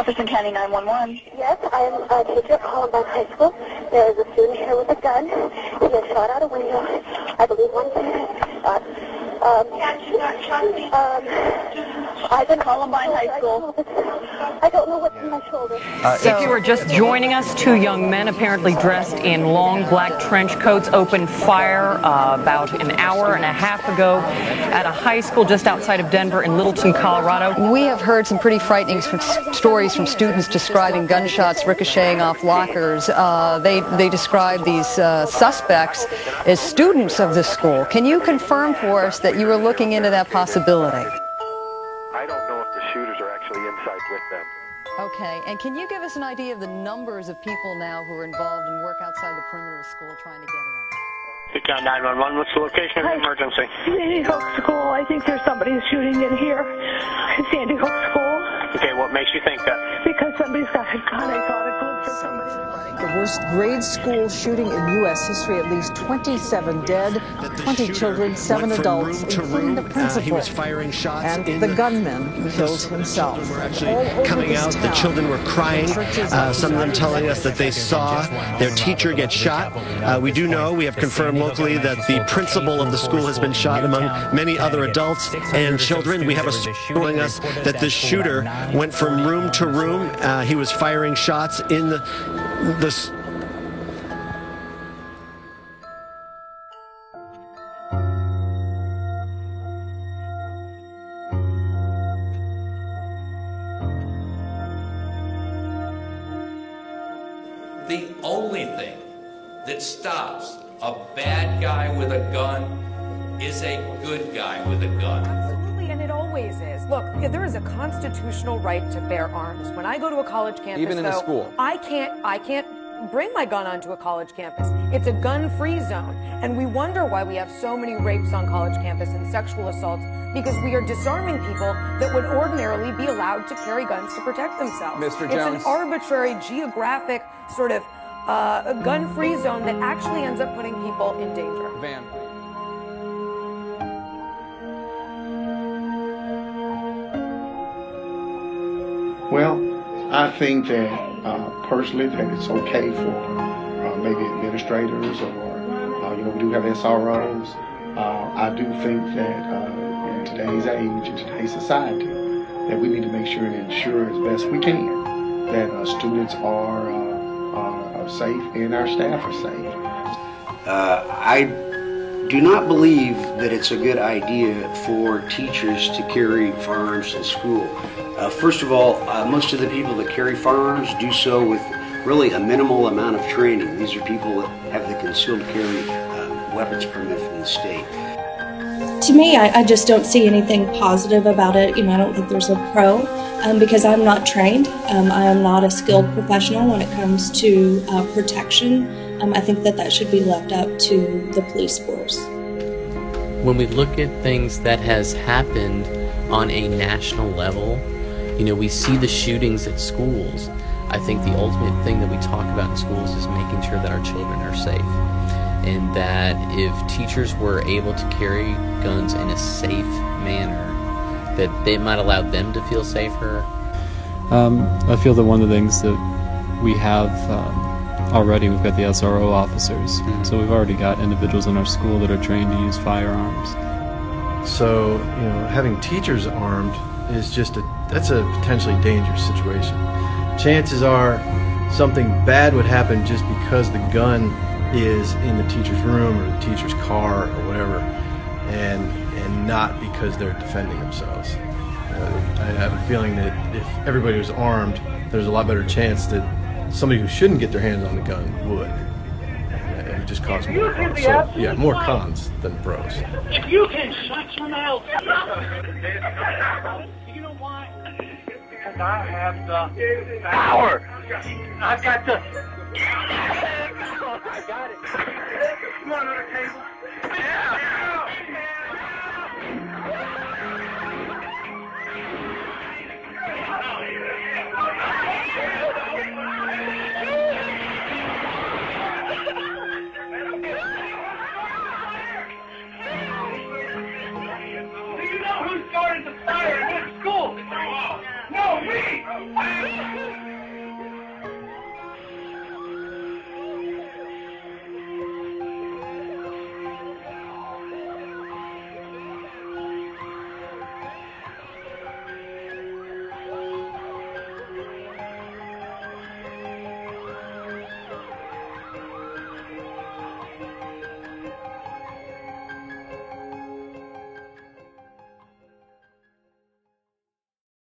Jefferson County 911. Yes, I am a teacher at Columbine High School. There is a student here with a gun. He was shot out a window. I believe one shot. I've been Columbine High School. I don't know what's in my shoulder. If you are just joining us, two young men apparently dressed in long black trench coats opened fire about an hour and a half ago at a high school just outside of Denver in Littleton, Colorado. We have heard some pretty frightening stories from students describing gunshots ricocheting off lockers. They describe these suspects as students of the school. Can you confirm for us that you were looking into that possibility? I don't know if the shooters are actually inside with them. Okay, and can you give us an idea of the numbers of people now who are involved and work outside the perimeter of school trying to get in? Pecan 911, what's the location of the emergency? Sandy Hook School. I think there's somebody shooting in here. Sandy Hook School. Okay, what makes you think that? Because somebody's got a gun. I saw a glimpse of somebody. The worst grade school shooting in U.S. history, at least 27 dead, 20 children, 7 adults, including the principal. He was firing shots. And the gunman killed himself. Children were actually coming out. The children were crying. Some of them telling us that they saw their teacher get shot. We do know, we have confirmed locally, that the principal of the school has been shot among many other adults and children. We have a source telling us that the shooter went from room to room. He was firing shots in the The only thing that stops a bad guy with a gun is a good guy with a gun. Absolutely, and it always is. Look, there is a constitutional right to bear arms. When I go to a college campus, even in the school, I can't bring my gun onto a college campus. It's a gun-free zone, and we wonder why we have so many rapes on college campus and sexual assaults, because we are disarming people that would ordinarily be allowed to carry guns to protect themselves. Mr. Jones. It's an arbitrary, geographic sort of a gun-free zone that actually ends up putting people in danger. Van. Well, I think that personally that it's okay for maybe administrators or we do have SROs. I do think that in today's age, in today's society, that we need to make sure and ensure as best we can that students are safe and our staff are safe. I do not believe that it's a good idea for teachers to carry firearms in school. First of all, most of the people that carry firearms do so with really a minimal amount of training. These are people that have the concealed carry weapons permit from the state. To me, I just don't see anything positive about it. I don't think there's a pro because I'm not trained. I am not a skilled professional when it comes to protection. I think that should be left up to the police force. When we look at things that has happened on a national level, we see the shootings at schools. I think the ultimate thing that we talk about in schools is making sure that our children are safe. And that if teachers were able to carry guns in a safe manner, that they might allow them to feel safer. I feel that one of the things that we have already, we've got the SRO officers. So we've already got individuals in our school that are trained to use firearms. So, having teachers armed is that's a potentially dangerous situation. Chances are something bad would happen just because the gun is in the teacher's room or the teacher's car or whatever, and not because they're defending themselves. I have a feeling that if everybody was armed, there's a lot better chance that somebody who shouldn't get their hands on the gun would. And it would just cause more cons. So, yeah, more cons than pros. If you can shut your mouth. You know why? Because I have the power. I've got the... I got it. You want another table? Yeah. Do you know who started the fire in this school? No, me!